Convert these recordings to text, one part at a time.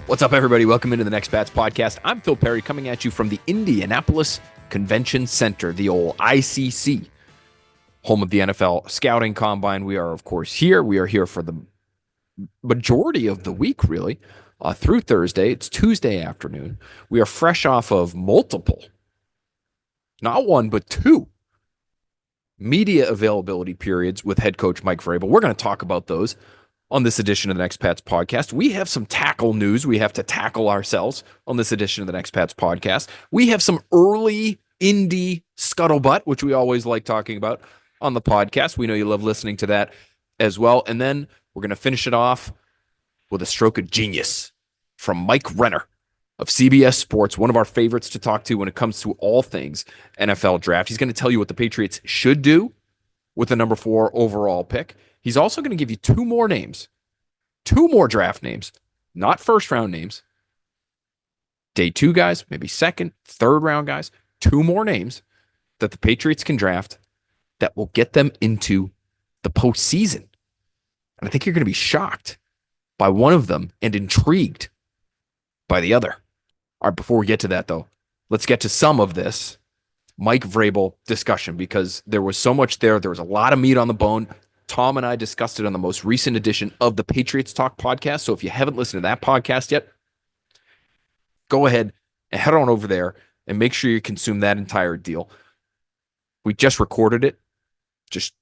What's up, everybody? Welcome into the Next Bats podcast. I'm Phil Perry, coming at you from the Indianapolis Convention Center, the old ICC, home of the NFL Scouting Combine. We are, of course, here. We are here for the majority of the week, really, through Thursday. It's Tuesday afternoon. We are fresh off of multiple, not one, but two media availability periods with head coach Mike Vrabel. We're going to talk about those on this edition of the Next Pats podcast. We have some tackle news we have to tackle ourselves on this edition of the Next Pats podcast. We have some early Indy scuttlebutt, which we always like talking about on the podcast. We know you love listening to that as well. And then we're going to finish it off with a stroke of genius from Mike Renner of CBS Sports, one of our favorites to talk to when it comes to all things NFL draft. He's going to tell you what the Patriots should do with the number 4 overall pick. He's also going to give you two more draft names, not first round names. Day 2 guys, maybe second, third round guys, two more names that the Patriots can draft that will get them into the postseason. And I think you're going to be shocked by one of them and intrigued by the other. All right, before we get to that, though, let's get to some of this Mike Vrabel discussion, because there was so much there. There was a lot of meat on the bone. Tom and I discussed it on the most recent edition of the Patriots Talk podcast. So if you haven't listened to that podcast yet, go ahead and head on over there and make sure you consume that entire deal. We just recorded it. Just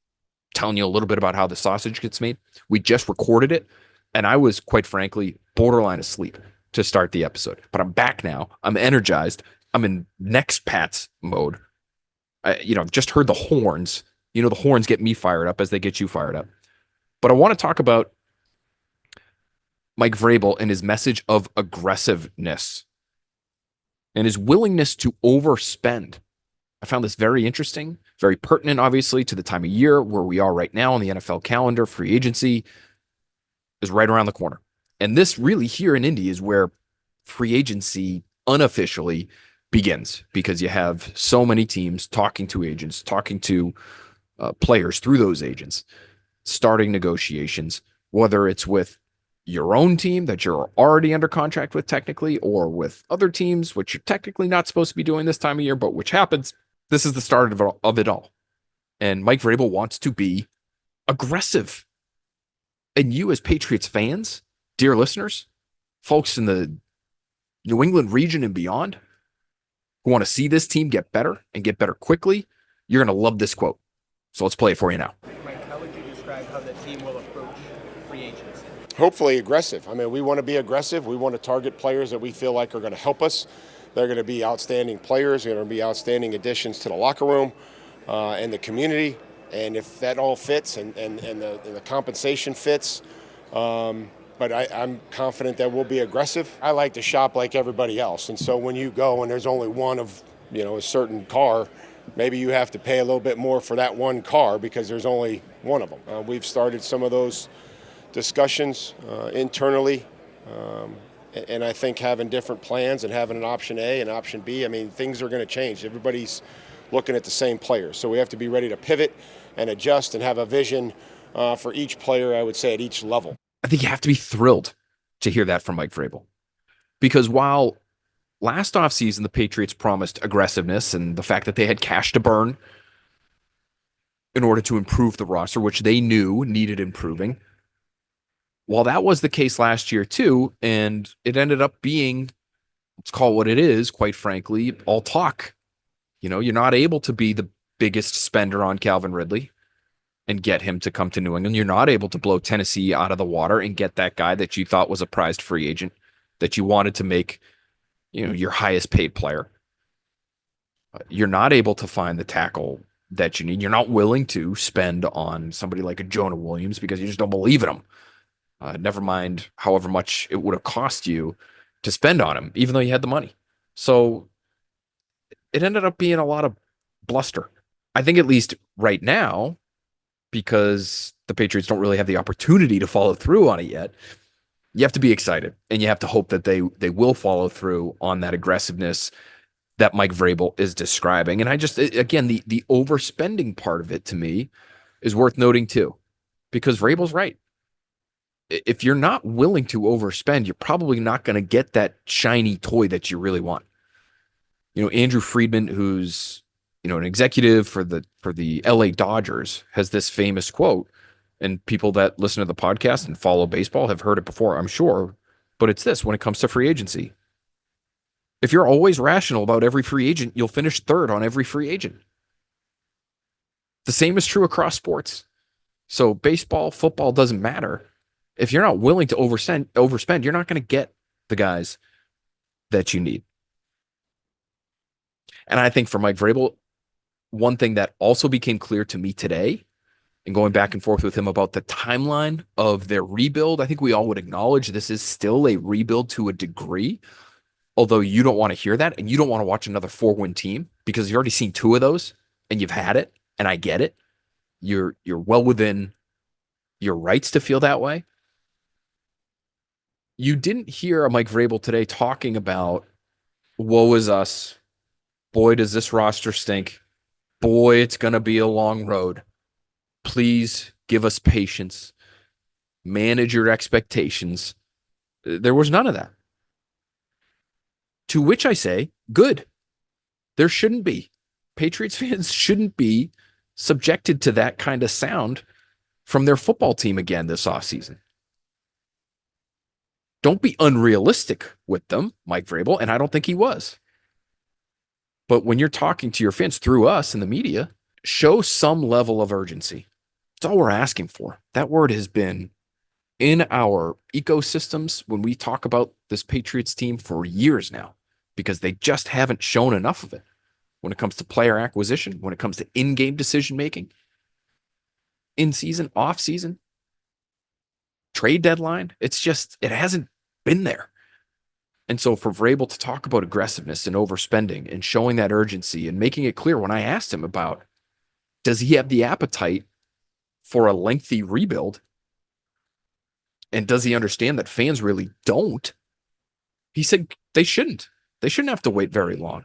telling you a little bit about how the sausage gets made. We just recorded it, and I was, quite frankly, borderline asleep to start the episode. But I'm back now. I'm energized. I'm in Next Pats mode. I've just heard the horns. You know, the horns get me fired up as they get you fired up. But I want to talk about Mike Vrabel and his message of aggressiveness and his willingness to overspend. I found this very interesting, very pertinent, obviously, to the time of year where we are right now on the NFL calendar. Free agency is right around the corner. And this really here in Indy is where free agency unofficially begins, because you have so many teams talking to agents, talking to players through those agents, starting negotiations, whether it's with your own team that you're already under contract with technically, or with other teams, which you're technically not supposed to be doing this time of year, but which happens. This is the start of it all. And Mike Vrabel wants to be aggressive. And you as Patriots fans, dear listeners, folks in the New England region and beyond, who want to see this team get better and get better quickly, you're going to love this quote. So let's play it for you now. Mike, how would you describe how the team will approach free agents? Hopefully aggressive. I mean, we want to be aggressive. We want to target players that we feel like are going to help us. They're going to be outstanding players. They're going to be outstanding additions to the locker room and the community. And if that all fits and the compensation fits, but I'm confident that we'll be aggressive. I like to shop like everybody else. And so when you go and there's only one of, a certain car, maybe you have to pay a little bit more for that one car because there's only one of them. We've started some of those discussions internally, and I think having different plans and having an option A and option B, I mean, things are going to change. Everybody's looking at the same players, so we have to be ready to pivot and adjust and have a vision for each player, I would say, at each level. I think you have to be thrilled to hear that from Mike Vrabel, because while last offseason, the Patriots promised aggressiveness and the fact that they had cash to burn in order to improve the roster, which they knew needed improving. While that was the case last year too, and it ended up being, let's call it what it is, quite frankly, all talk. You're not able to be the biggest spender on Calvin Ridley and get him to come to New England. You're not able to blow Tennessee out of the water and get that guy that you thought was a prized free agent, that you wanted to make your highest paid player. You're not able to find the tackle that you need. You're not willing to spend on somebody like a Jonah Williams because you just don't believe in him. Never mind however much it would have cost you to spend on him, even though you had the money. So it ended up being a lot of bluster. I think at least right now, because the Patriots don't really have the opportunity to follow through on it yet, you have to be excited, and you have to hope that they will follow through on that aggressiveness that Mike Vrabel is describing. And I just, again, the overspending part of it to me is worth noting too, because Vrabel's right. if you're not willing to overspend, you're probably not going to get that shiny toy that you really want. Andrew Friedman, who's an executive for the LA Dodgers, has this famous quote, and people that listen to the podcast and follow baseball have heard it before, I'm sure, but it's this: when it comes to free agency, if you're always rational about every free agent, you'll finish third on every free agent. The same is true across sports. So baseball, football, doesn't matter. If you're not willing to overspend, you're not going to get the guys that you need. And I think for Mike Vrabel, one thing that also became clear to me today, and going back and forth with him about the timeline of their rebuild, I think we all would acknowledge this is still a rebuild to a degree, although you don't want to hear that, and you don't want to watch another 4-win team because you've already seen 2 of those and you've had it, and I get it. You're well within your rights to feel that way. You didn't hear Mike Vrabel today talking about, woe is us. Boy, does this roster stink. Boy, it's going to be a long road. Please give us patience. Manage your expectations. There was none of that. To which I say, good. There shouldn't be. Patriots fans shouldn't be subjected to that kind of sound from their football team again this offseason. Don't be unrealistic with them, Mike Vrabel, and I don't think he was. But when you're talking to your fans through us in the media, show some level of urgency. That's all we're asking for. That word has been in our ecosystems when we talk about this Patriots team for years now, because they just haven't shown enough of it when it comes to player acquisition, when it comes to in-game decision-making, in-season, off-season, trade deadline. It hasn't been there. And so for Vrabel to talk about aggressiveness and overspending and showing that urgency and making it clear when I asked him about, does he have the appetite for a lengthy rebuild? And does he understand that fans really don't? He said they shouldn't. They shouldn't have to wait very long.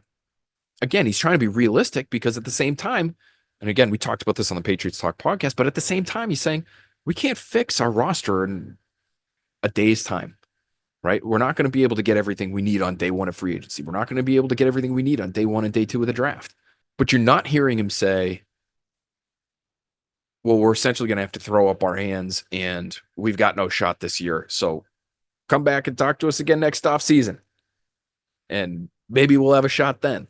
Again, he's trying to be realistic because at the same time, and again, we talked about this on the Patriots Talk podcast, but at the same time, he's saying we can't fix our roster in a day's time, right? We're not going to be able to get everything we need on day 1 of free agency. We're not going to be able to get everything we need on day 1 and day 2 of the draft. But you're not hearing him say, well, we're essentially going to have to throw up our hands and we've got no shot this year. So come back and talk to us again next offseason. And maybe we'll have a shot then.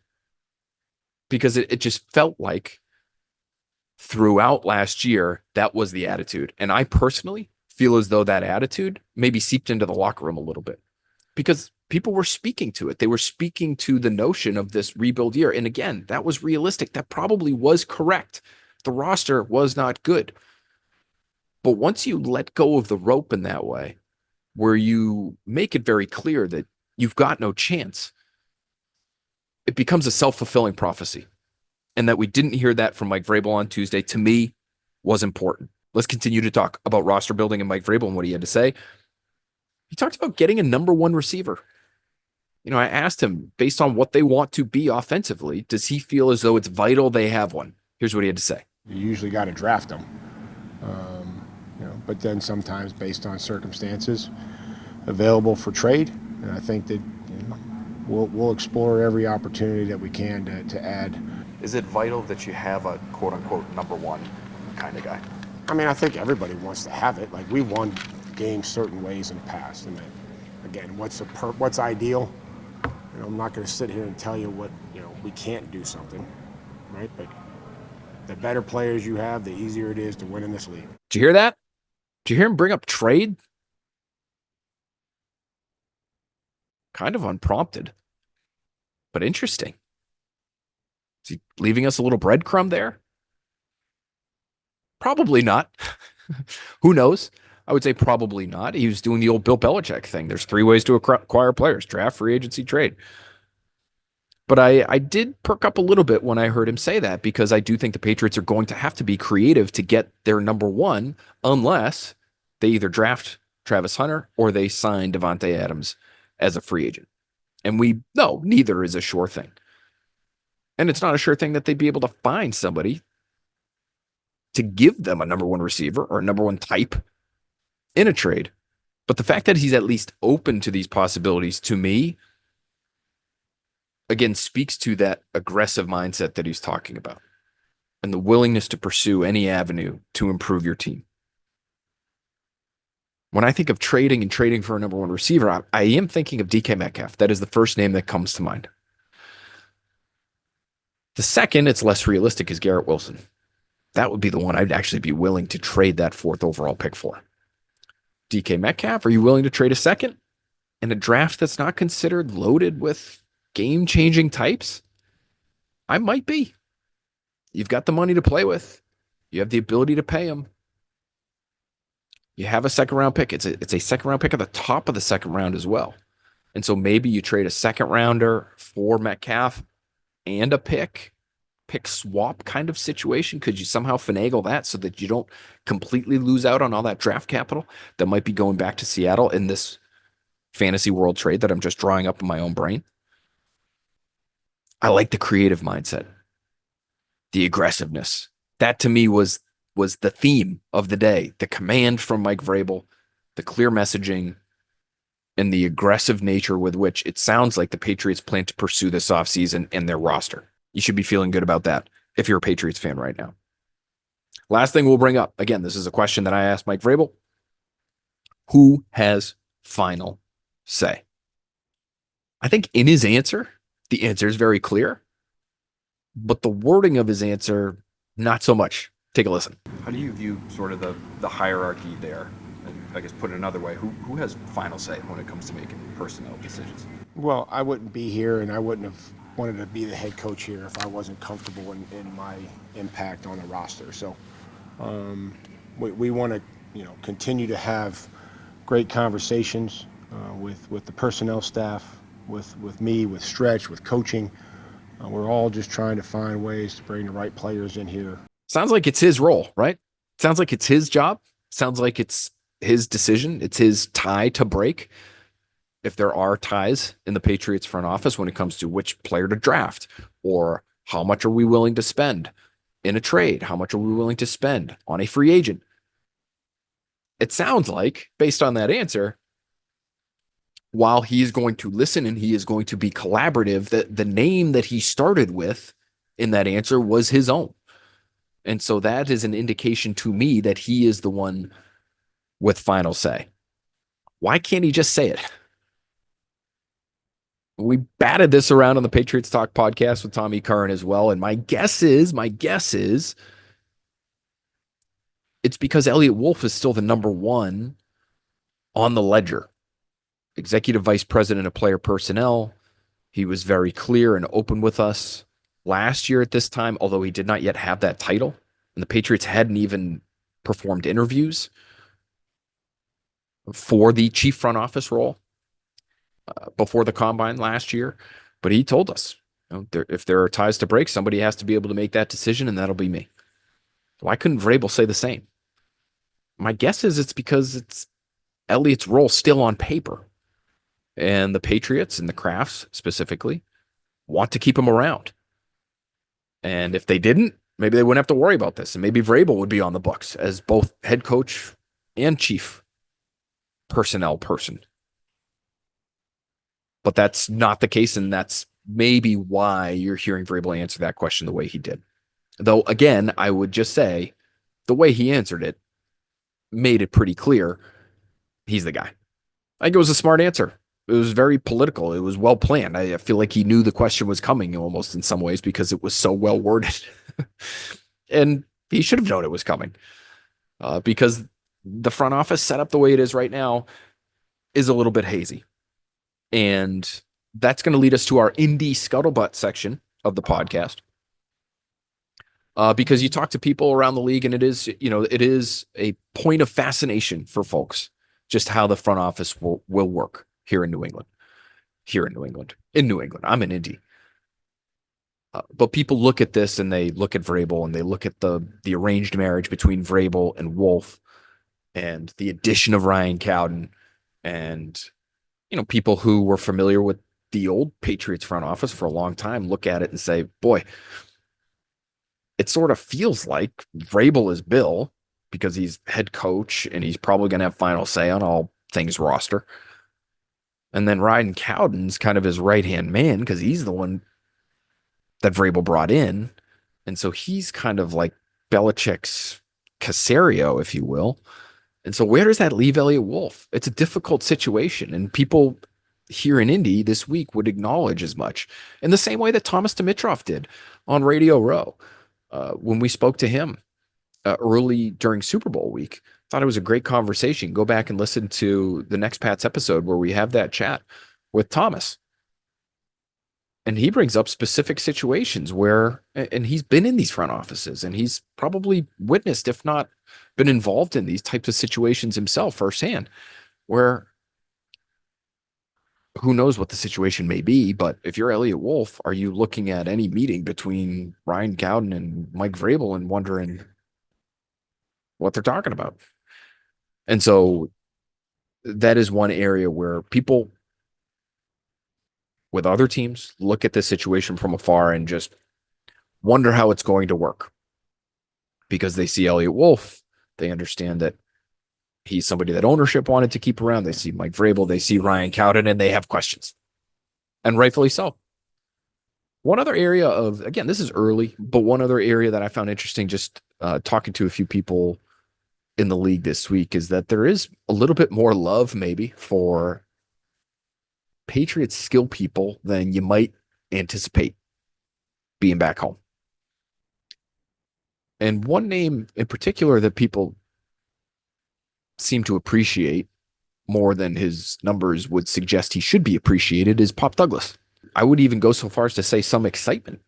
Because it just felt like throughout last year, that was the attitude. And I personally feel as though that attitude maybe seeped into the locker room a little bit because people were speaking to it. They were speaking to the notion of this rebuild year. And again, that was realistic. That probably was correct. The roster was not good. But once you let go of the rope in that way, where you make it very clear that you've got no chance, it becomes a self-fulfilling prophecy. And that we didn't hear that from Mike Vrabel on Tuesday, to me, was important. Let's continue to talk about roster building and Mike Vrabel and what he had to say. He talked about getting a number 1 receiver. I asked him, based on what they want to be offensively, does he feel as though it's vital they have one? Here's what he had to say. You usually got to draft them, but then sometimes based on circumstances available for trade. And I think that we'll explore every opportunity that we can to add. Is it vital that you have a quote-unquote number 1 kind of guy? I mean, I think everybody wants to have it. Like, we won games certain ways in the past. And again, what's ideal? I'm not going to sit here and tell you what, we can't do something, right? But the better players you have, the easier it is to win in this league. Did you hear that? Did you hear him bring up trade? Kind of unprompted, but interesting. Is he leaving us a little breadcrumb there? Probably not. Who knows? I would say probably not. He was doing the old Bill Belichick thing. There's 3 ways to acquire players: draft, free agency, trade. But I did perk up a little bit when I heard him say that, because I do think the Patriots are going to have to be creative to get their number 1 unless they either draft Travis Hunter or they sign Devontae Adams as a free agent. And we know neither is a sure thing. And it's not a sure thing that they'd be able to find somebody to give them a number 1 receiver or a number 1 type in a trade. But the fact that he's at least open to these possibilities, to me, again, speaks to that aggressive mindset that he's talking about and the willingness to pursue any avenue to improve your team. When I think of trading and trading for a number one receiver, I am thinking of DK Metcalf. That is the first name that comes to mind. The second, it's less realistic, is Garrett Wilson. That would be the one I'd actually be willing to trade that 4th overall pick for. DK Metcalf, are you willing to trade a second in a draft that's not considered loaded with game-changing types? I might be. You've got the money to play with. You have the ability to pay them. You have a second-round pick. It's a second-round pick at the top of the second round as well. And so maybe you trade a second-rounder for Metcalf and a pick swap kind of situation. Could you somehow finagle that so that you don't completely lose out on all that draft capital that might be going back to Seattle in this fantasy world trade that I'm just drawing up in my own brain? I like the creative mindset, the aggressiveness. That to me was the theme of the day. The command from Mike Vrabel, the clear messaging, and the aggressive nature with which it sounds like the Patriots plan to pursue this offseason and their roster. You should be feeling good about that if you're a Patriots fan right now. Last thing we'll bring up, again, this is a question that I asked Mike Vrabel. Who has final say? I think in his answer, the answer is very clear, but the wording of his answer, not so much. Take a listen. How do you view sort of the hierarchy there? And I guess put it another way, who has final say when it comes to making personnel decisions? Well, I wouldn't be here, and I wouldn't have wanted to be the head coach here if I wasn't comfortable in my impact on the roster. So we want to, continue to have great conversations with the personnel staff, with me, with Stretch, with coaching. We're all just trying to find ways to bring the right players in here. Sounds like it's his role, right? Sounds like it's his job. Sounds like it's his decision. It's his tie to break. If there are ties in the Patriots front office when it comes to which player to draft, or how much are we willing to spend in a trade? How much are we willing to spend on a free agent? It sounds like, based on that answer, while he is going to listen and he is going to be collaborative, that the name that he started with in that answer was his own. And so that is an indication to me that he is the one with final say. Why can't he just say it? We batted this around on the Patriots Talk podcast with Tommy Curran as well. And my guess is it's because Elliot Wolf is still the number one on the ledger. Executive Vice President of Player Personnel. He was very clear and open with us last year at this time, although he did not yet have that title. And the Patriots hadn't even performed interviews for the chief front office role before the combine last year. But he told us, if there are ties to break, somebody has to be able to make that decision, and that'll be me. Why couldn't Vrabel say the same? My guess is it's because it's Elliott's role still on paper. And the Patriots and the Crafts specifically want to keep him around. And if they didn't, maybe they wouldn't have to worry about this. And maybe Vrabel would be on the books as both head coach and chief personnel person. But that's not the case, and that's maybe why you're hearing Vrabel answer that question the way he did. Though, again, I would just say the way he answered it made it pretty clear he's the guy. I think it was a smart answer. It was very political. It was well planned. I feel like he knew the question was coming almost in some ways because it was so well worded. And he should have known it was coming because the front office set up the way it is right now is a little bit hazy. And that's going to lead us to our Indy Scuttlebutt section of the podcast. Because you talk to people around the league and it is a point of fascination for folks, just how the front office will work here in New England. In New England. I'm in Indy. But people look at this and they look at Vrabel and they look at the arranged marriage between Vrabel and Wolf and the addition of Ryan Cowden and, people who were familiar with the old Patriots front office for a long time look at it and say, boy, it sort of feels like Vrabel is Bill because he's head coach and he's probably going to have final say on all things roster. And then Ryan Cowden's kind of his right-hand man because he's the one that Vrabel brought in. And so he's kind of like Belichick's Casario, if you will. And so where does that leave Elliott Wolf? It's a difficult situation. And people here in Indy this week would acknowledge as much in the same way that Thomas Dimitroff did on Radio Row when we spoke to him early during Super Bowl week. Thought it was a great conversation. Go back and listen to the next Pat's episode where we have that chat with Thomas. And he brings up specific situations where, and he's been in these front offices and he's probably witnessed, if not been involved in these types of situations himself firsthand, where who knows what the situation may be. But if you're Elliott Wolf, are you looking at any meeting between Ryan Cowden and Mike Vrabel and wondering what they're talking about? And so that is one area where people with other teams look at this situation from afar and just wonder how it's going to work because they see Elliott Wolf. They understand that he's somebody that ownership wanted to keep around. They see Mike Vrabel, they see Ryan Cowden, and they have questions, and rightfully so. One other area of, again, this is early, but one other area that I found interesting just talking to a few people in the league this week is that there is a little bit more love maybe for Patriots skill people than you might anticipate being back home. And one name in particular that people seem to appreciate more than his numbers would suggest he should be appreciated is Pop Douglas. I would even go so far as to say some excitement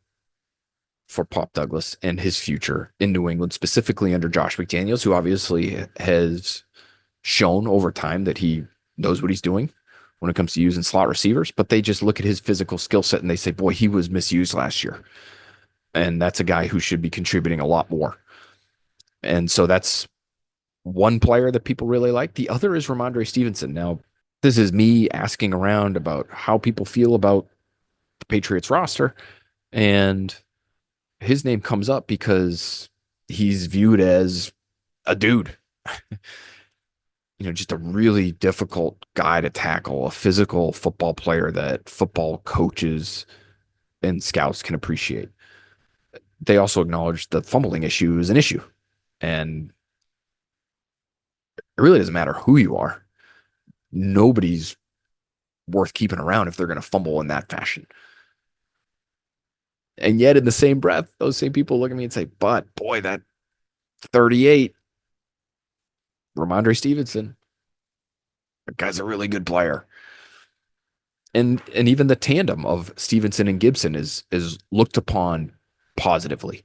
for Pop Douglas and his future in New England, specifically under Josh McDaniels, who obviously has shown over time that he knows what he's doing when it comes to using slot receivers, but they just look at his physical skill set and they say, boy, he was misused last year. And that's a guy who should be contributing a lot more. And so that's one player that people really like. The other is Ramondre Stevenson. Now, this is me asking around about how people feel about the Patriots roster, and his name comes up because he's viewed as a dude. Just a really difficult guy to tackle, a physical football player that football coaches and scouts can appreciate. They also acknowledge the fumbling issue is an issue. And it really doesn't matter who you are. Nobody's worth keeping around if they're going to fumble in that fashion. And yet in the same breath, those same people look at me and say, but boy, that 38, Ramondre Stevenson, that guy's a really good player. And even the tandem of Stevenson and Gibson is looked upon positively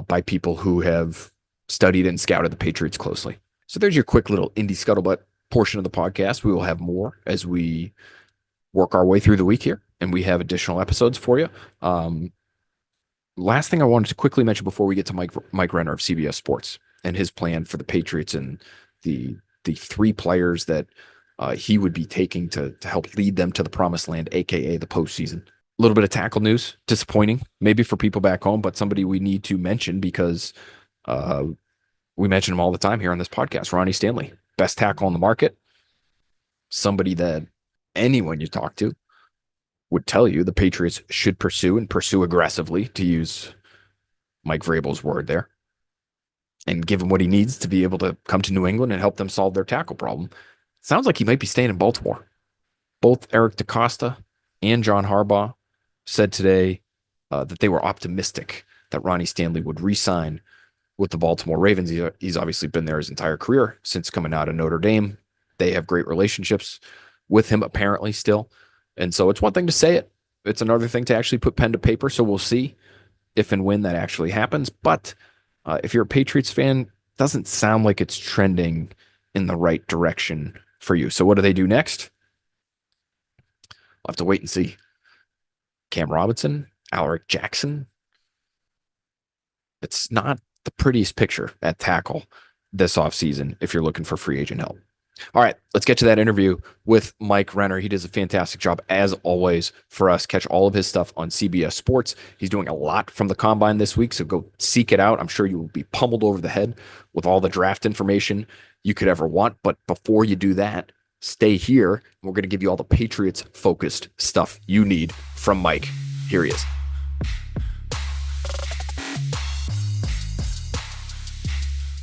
by people who have studied and scouted the Patriots closely. So there's your quick little Indy Scuttlebutt portion of the podcast. We will have more as we work our way through the week here, and we have additional episodes for you. Last thing I wanted to quickly mention before we get to Mike Renner of CBS Sports and his plan for the Patriots and the three players that he would be taking to help lead them to the promised land, aka the postseason. A little bit of tackle news, disappointing maybe for people back home, but somebody we need to mention because we mention him all the time here on this podcast. Ronnie Stanley, best tackle on the market, somebody that anyone you talk to would tell you the Patriots should pursue and pursue aggressively, to use Mike Vrabel's word there, and give him what he needs to be able to come to New England and help them solve their tackle problem. Sounds like he might be staying in Baltimore. Both Eric DeCosta and John Harbaugh said today that they were optimistic that Ronnie Stanley would re-sign with the Baltimore Ravens. He's obviously been there his entire career since coming out of Notre Dame. They have great relationships with him apparently still. And so it's one thing to say it. It's another thing to actually put pen to paper. So we'll see if and when that actually happens. But if you're a Patriots fan, it doesn't sound like it's trending in the right direction for you. So what do they do next? We'll have to wait and see. Cam Robinson, Alaric Jackson. It's not the prettiest picture at tackle this offseason if you're looking for free agent help. All right, let's get to that interview with Mike Renner. He does a fantastic job, as always, for us. Catch all of his stuff on CBS Sports. He's doing a lot from the Combine this week, so go seek it out. I'm sure you will be pummeled over the head with all the draft information you could ever want. But before you do that, stay here. We're going to give you all the Patriots-focused stuff you need from Mike. Here he is.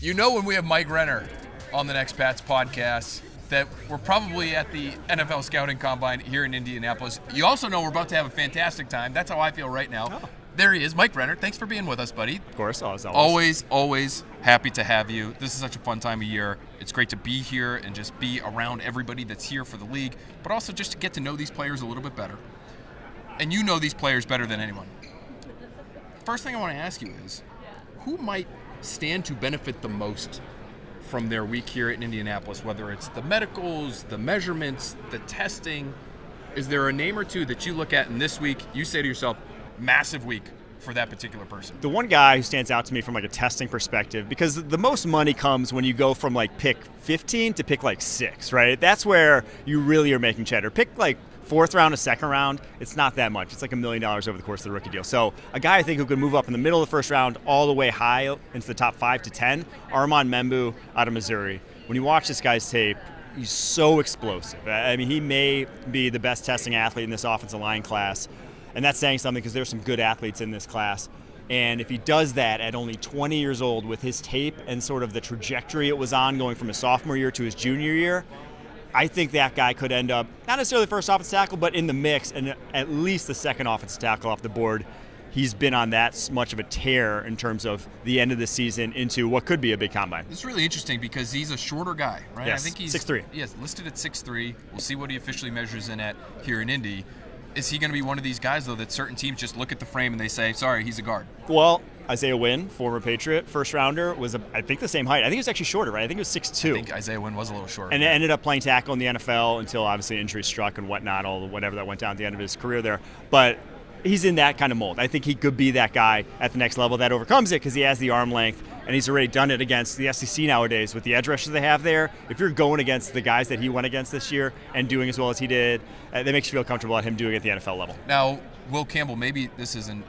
You know, when we have Mike Renner on the Next Pats podcast, that we're probably at the NFL Scouting Combine here in Indianapolis. You also know we're about to have a fantastic time. That's how I feel right now. Oh. There he is, Mike Renner. Thanks for being with us, buddy. Of course, always happy to have you. This is such a fun time of year. It's great to be here and just be around everybody that's here for the league, but also just to get to know these players a little bit better. And you know these players better than anyone. First thing I want to ask you is, who might stand to benefit the most from their week here in Indianapolis, whether it's the medicals, the measurements, the testing? Is there a name or two that you look at in this week, you say to yourself, massive week for that particular person? The one guy who stands out to me from like a testing perspective, because the most money comes when you go from like pick 15 to pick like 6, right? That's where you really are making cheddar. Pick like 4th round to 2nd round, it's not that much. It's like $1 million over the course of the rookie deal. So a guy I think who could move up in the middle of the 1st round all the way high into the top 5 to 10, Armand Membu out of Missouri. When you watch this guy's tape, he's so explosive. I mean, he may be the best testing athlete in this offensive line class. And that's saying something because there's some good athletes in this class. And if he does that at only 20 years old with his tape and sort of the trajectory it was on going from his sophomore year to his junior year, I think that guy could end up, not necessarily the first offensive tackle, but in the mix and at least the second offensive tackle off the board. He's been on that much of a tear in terms of the end of the season into what could be a big combine. It's really interesting because he's a shorter guy, right? Yes, I think he's 6'3". Yes, listed at 6'3". We'll see what he officially measures in at here in Indy. Is he going to be one of these guys, though, that certain teams just look at the frame and they say, sorry, he's a guard? Well, Isaiah Wynn, former Patriot, first rounder, was, I think, the same height. I think he was actually shorter, right? I think he was 6'2". I think Isaiah Wynn was a little shorter. And ended up playing tackle in the NFL until, obviously, injury struck and whatnot, whatever that went down at the end of his career there. But he's in that kind of mold. I think he could be that guy at the next level that overcomes it because he has the arm length, and he's already done it against the SEC nowadays with the edge rushers they have there. If you're going against the guys that he went against this year and doing as well as he did, that makes you feel comfortable at him doing it at the NFL level. Now, Will Campbell, maybe this isn't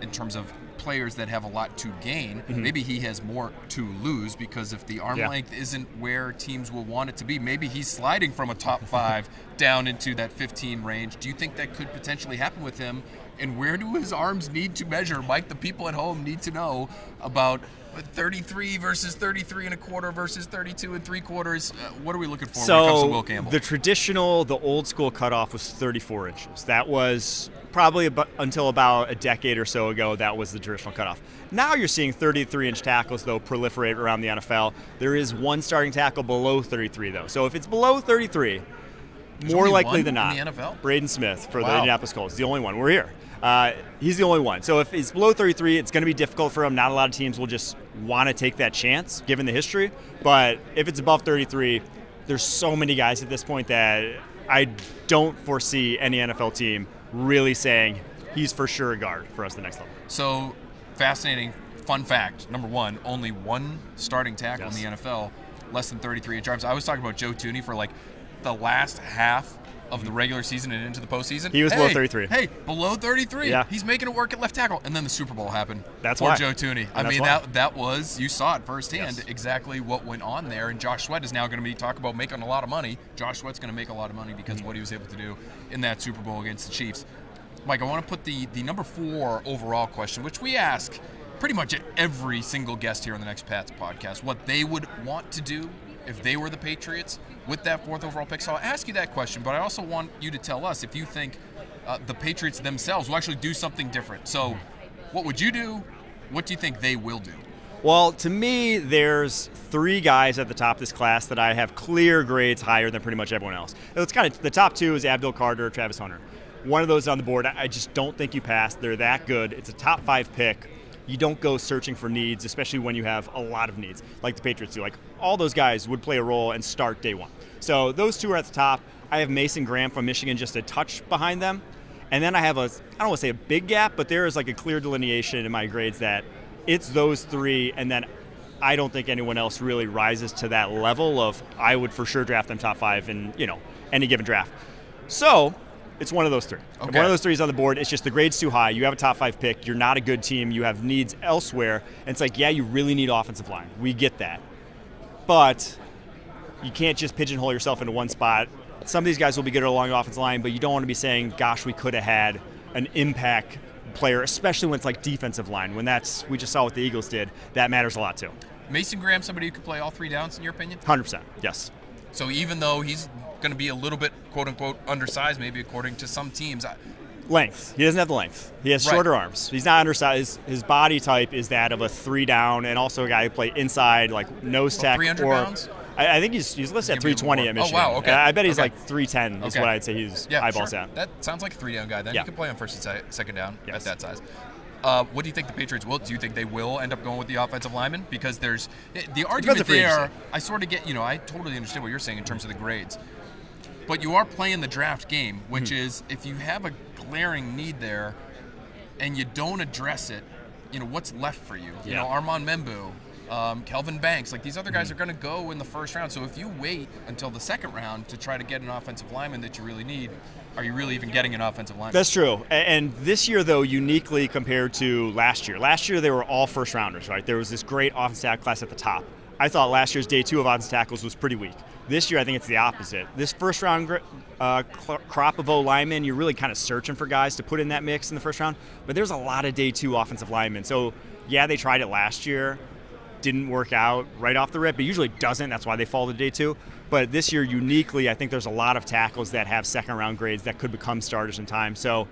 in terms of players that have a lot to gain. Mm-hmm. Maybe he has more to lose because if the arm length isn't where teams will want it to be, maybe he's sliding from a top 5 down into that 15 range. Do you think that could potentially happen with him? And where do his arms need to measure? Mike, the people at home need to know about 33 versus 33 and a quarter versus 32 and 3/4. What are we looking for when it comes to Will Campbell? The old school cutoff was 34 inches. That was probably until about a decade or so ago, that was the traditional cutoff. Now you're seeing 33-inch tackles, though, proliferate around the NFL. There is one starting tackle below 33, though. So if it's below 33, more likely than not, in the NFL? Braden Smith for the Indianapolis Colts, the only one. We're here. He's the only one. So if he's below 33, it's going to be difficult for him. Not a lot of teams will just want to take that chance, given the history. But if it's above 33, there's so many guys at this point that I don't foresee any NFL team really saying he's for sure a guard for us the next level. So, fascinating fun fact. Number one, only one starting tackle in the NFL, less than 33-inch arms. I was talking about Joe Thuney for like the last half of the regular season and into the postseason. He was below 33. Hey, below 33. Yeah. He's making it work at left tackle. And then the Super Bowl happened. That's for why. Joe Thuney. I mean, that was, you saw it firsthand, exactly what went on there. And Josh Sweat is now going to be talking about making a lot of money. Josh Sweat's going to make a lot of money because of what he was able to do in that Super Bowl against the Chiefs. Mike, I want to put the number 4 overall question, which we ask pretty much every single guest here on the Next Pats podcast, what they would want to do if they were the Patriots with that 4th overall pick. So I'll ask you that question, but I also want you to tell us if you think the Patriots themselves will actually do something different. So what would you do? What do you think they will do? Well, to me, there's 3 guys at the top of this class that I have clear grades higher than pretty much everyone else. It's kind of the top 2 is Abdul Carter, Travis Hunter. One of those on the board, I just don't think you pass. They're that good. It's a top 5 pick. You don't go searching for needs, especially when you have a lot of needs, like the Patriots do. Like, all those guys would play a role and start day 1. So those 2 are at the top. I have Mason Graham from Michigan just a touch behind them. And then I have I don't want to say a big gap, but there is like a clear delineation in my grades that it's those 3, and then I don't think anyone else really rises to that level of I would for sure draft them top 5 in, any given draft. So it's one of those 3. Okay. If one of those 3 is on the board, it's just the grade's too high. You have a top 5 pick. You're not a good team. You have needs elsewhere. And it's like, yeah, you really need offensive line. We get that. But you can't just pigeonhole yourself into one spot. Some of these guys will be good along the offensive line, but you don't want to be saying, gosh, we could have had an impact player, especially when it's like defensive line. When we just saw what the Eagles did, that matters a lot too. Mason Graham, somebody who could play all 3 downs, in your opinion? 100%, yes. So even though he's going to be a little bit, quote-unquote, undersized, maybe according to some teams. Length. He doesn't have the length. He has shorter arms. He's not undersized. His body type is that of a 3 down, and also a guy who play inside, like nose tackle. 300 pounds? I think he's listed at 320 at Michigan. Oh, wow, okay. I bet he's like 310 is what I'd say he's eyeballs at. That sounds like a 3-down guy. Then you can play on first and second down at that size. What do you think the Patriots will? Do you think they will end up going with the offensive lineman? Because there's the argument there. I sort of get, I totally understand what you're saying in terms of the grades. But you are playing the draft game, which is if you have a glaring need there and you don't address it, what's left for you? You know, Armand Membu, Kelvin Banks, like these other guys are going to go in the first round. So if you wait until the second round to try to get an offensive lineman that you really need, are you really even getting an offensive lineman? That's true. And this year, though, uniquely compared to last year. Last year, they were all first rounders, right? There was this great offensive tackle class at the top. I thought last year's day 2 of offensive tackles was pretty weak. This year, I think it's the opposite. This first round crop of O linemen, you're really kind of searching for guys to put in that mix in the first round. But there's a lot of day 2 offensive linemen. So, yeah, they tried it last year. Didn't work out right off the rip. It usually doesn't. That's why they fall to day 2. But this year, uniquely, I think there's a lot of tackles that have second-round grades that could become starters in time. So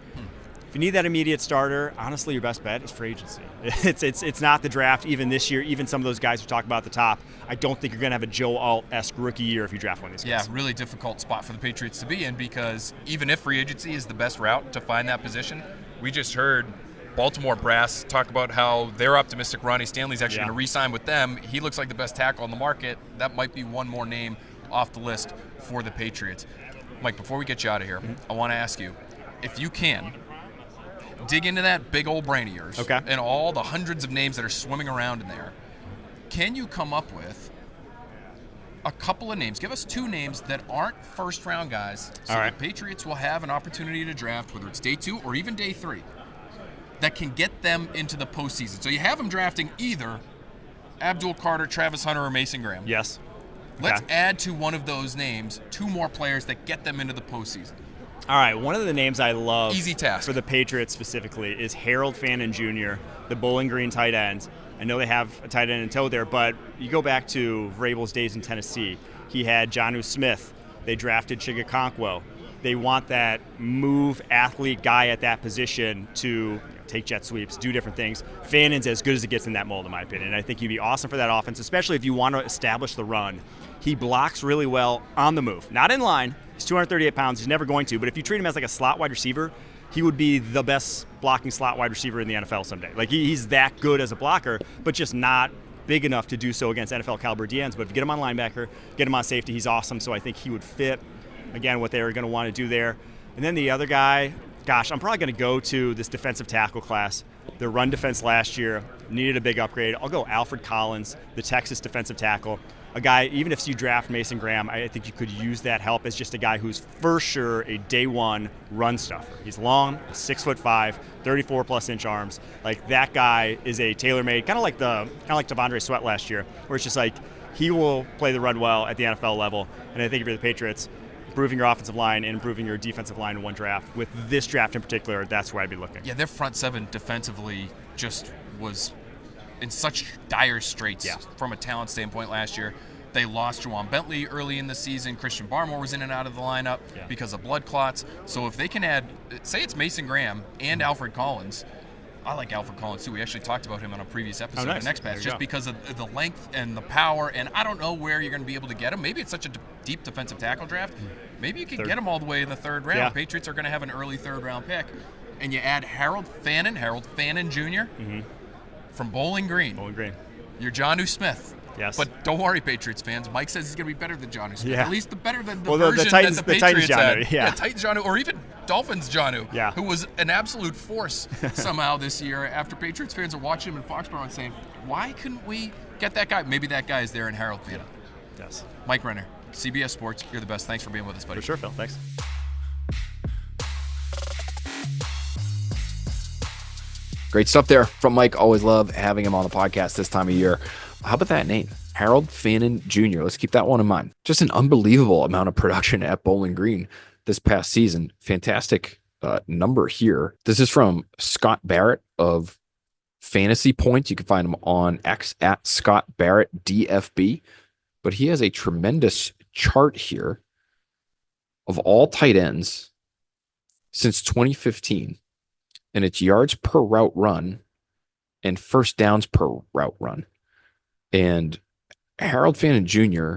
if you need that immediate starter, honestly, your best bet is free agency. It's not the draft. Even this year, even some of those guys who talk about at the top, I don't think you're going to have a Joe Alt-esque rookie year if you draft one of these guys. Yeah, really difficult spot for the Patriots to be in because even if free agency is the best route to find that position, we just heard Baltimore brass talk about how they're optimistic Ronnie Stanley's actually going to re-sign with them. He looks like the best tackle on the market. That might be one more name off the list for the Patriots. Mike, before we get you out of here, I want to ask you, if you can, dig into that big old brain of yours and all the hundreds of names that are swimming around in there. Can you come up with a couple of names? Give us 2 names that aren't first-round guys so the Patriots will have an opportunity to draft, whether it's day 2 or even day 3, that can get them into the postseason. So you have them drafting either Abdul Carter, Travis Hunter, or Mason Graham. Yes. Let's add to one of those names 2 more players that get them into the postseason. All right, one of the names I love Easy task. for the Patriots specifically is Harold Fannin Jr., the Bowling Green tight end. I know they have a tight end in tow there, but you go back to Vrabel's days in Tennessee. He had Jonnu Smith. They drafted Chigakonkwo. They want that move athlete guy at that position to take jet sweeps, do different things. Fannin's as good as it gets in that mold, in my opinion. And I think he'd be awesome for that offense, especially if you want to establish the run. He blocks really well on the move. Not in line. He's 238 pounds. He's never going to. But if you treat him as like a slot wide receiver, he would be the best blocking slot wide receiver in the NFL someday. Like he's that good as a blocker, but just not big enough to do so against NFL caliber DNs. But if you get him on linebacker, get him on safety, he's awesome. So I think he would fit, again, what they were going to want to do there. And then the other guy, gosh, I'm probably going to go to this defensive tackle class. Their run defense last year needed a big upgrade. I'll go Alfred Collins, the Texas defensive tackle. A guy, even if you draft Mason Graham, I think you could use that help as just a guy who's for sure a day 1 run stuffer. He's long, 6'5", 34+ inch arms. Like that guy is a tailor-made, kind of like Devondre Sweat last year, where it's just like he will play the run well at the NFL level. And I think if you're the Patriots, improving your offensive line and improving your defensive line in one draft, with this draft in particular, that's where I'd be looking. Yeah, their front 7 defensively just was in such dire straits from a talent standpoint last year. They lost Juwan Bentley early in the season. Christian Barmore was in and out of the lineup because of blood clots. So if they can add, say it's Mason Graham and Alfred Collins. I like Alfred Collins too. We actually talked about him on a previous episode of Next Patch just because of the length and the power. And I don't know where you're going to be able to get him. Maybe it's such a deep defensive tackle draft. Maybe you can get him all the way in the 3rd round. Yeah. Patriots are going to have an early 3rd round pick. And you add Harold Fannin Jr. From Bowling Green. You're Jonnu Smith. Yes. But don't worry, Patriots fans. Mike says he's going to be better than Jonnu Smith. Yeah. At least better than the the version Titans, that the Patriots had. Yeah, Titans Jonnu, or even Dolphins Jonnu, who was an absolute force somehow this year after Patriots fans are watching him in Foxborough and saying, why couldn't we get that guy? Maybe that guy is there in Harold Fannin. Yes. Mike Renner, CBS Sports, you're the best. Thanks for being with us, buddy. For sure, Phil. Thanks. Great stuff there from Mike. Always love having him on the podcast this time of year. How about that name? Harold Fannin Jr. Let's keep that one in mind. Just an unbelievable amount of production at Bowling Green this past season. Fantastic number here. This is from Scott Barrett of Fantasy Points. You can find him on X at Scott Barrett DFB. But he has a tremendous chart here of all tight ends since 2015. And it's yards per route run and first downs per route run. And Harold Fannin Jr.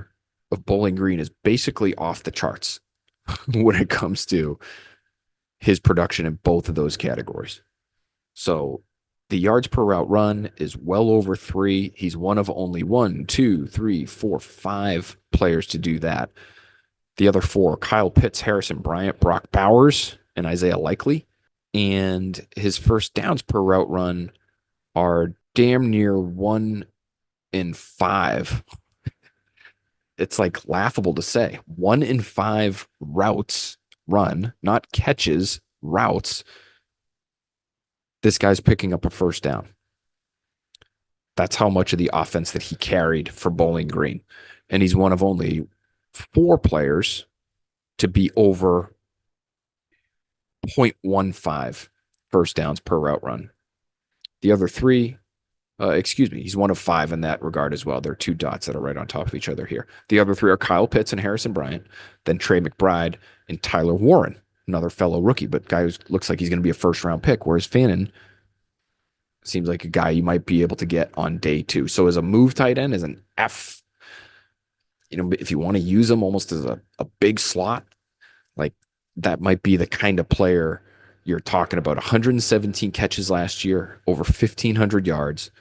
of Bowling Green is basically off the charts when it comes to his production in both of those categories. So the yards per route run is well over 3. He's one of only 5 players to do that. The other 4, Kyle Pitts, Harrison Bryant, Brock Bowers, and Isaiah Likely. And his first downs per route run are damn near 1 in 5. It's like laughable to say. 1 in 5 routes run, not catches, routes. This guy's picking up a first down. That's how much of the offense that he carried for Bowling Green. And he's one of only 4 players to be over 0.15 first downs per route run. The other 3, he's one of 5 in that regard as well. There are 2 dots that are right on top of each other here. The other 3 are Kyle Pitts and Harrison Bryant, then Trey McBride and Tyler Warren, another fellow rookie, but guy who looks like he's going to be a first-round pick, whereas Fannin seems like a guy you might be able to get on day 2. So as a move tight end, as an F, if you want to use him almost as a big slot, like that might be the kind of player you're talking about. 117 catches last year, over 1,500 yards,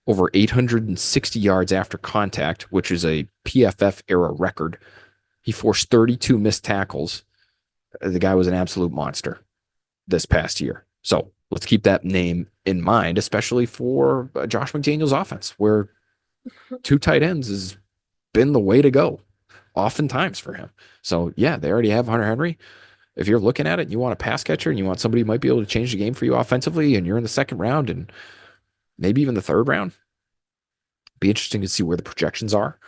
over 860 yards after contact, which is a PFF era record. He forced 32 missed tackles. The guy was an absolute monster this past year. So let's keep that name in mind, especially for Josh McDaniels' offense, where 2 tight ends has been the way to go oftentimes for him. So yeah, they already have Hunter Henry. If you're looking at it and you want a pass catcher and you want somebody who might be able to change the game for you offensively, and you're in the 2nd round and maybe even the 3rd round, be interesting to see where the projections are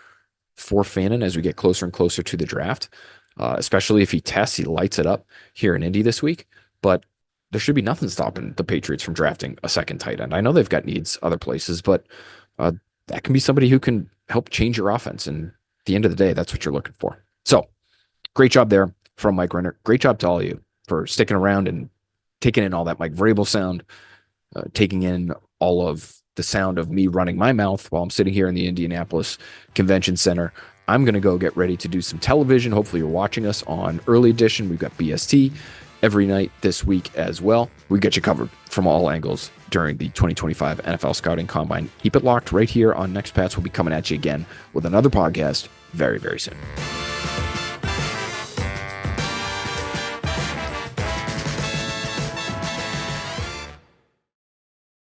for Fannin as we get closer and closer to the draft, especially if he lights it up here in Indy this week. But there should be nothing stopping the Patriots from drafting a 2nd tight end. I know they've got needs other places, but that can be somebody who can help change your offense. And at the end of the day, that's what you're looking for. So great job there from Mike Renner. Great job to all of you for sticking around and taking in all that Mike Vrabel sound, taking in all of the sound of me running my mouth while I'm sitting here in the Indianapolis Convention Center. I'm going to go get ready to do some television. Hopefully you're watching us on Early Edition. We've got BST every night this week as well. We get you covered from all angles during the 2025 NFL Scouting Combine. Keep it locked right here on Next Pats. We'll be coming at you again with another podcast very, very soon.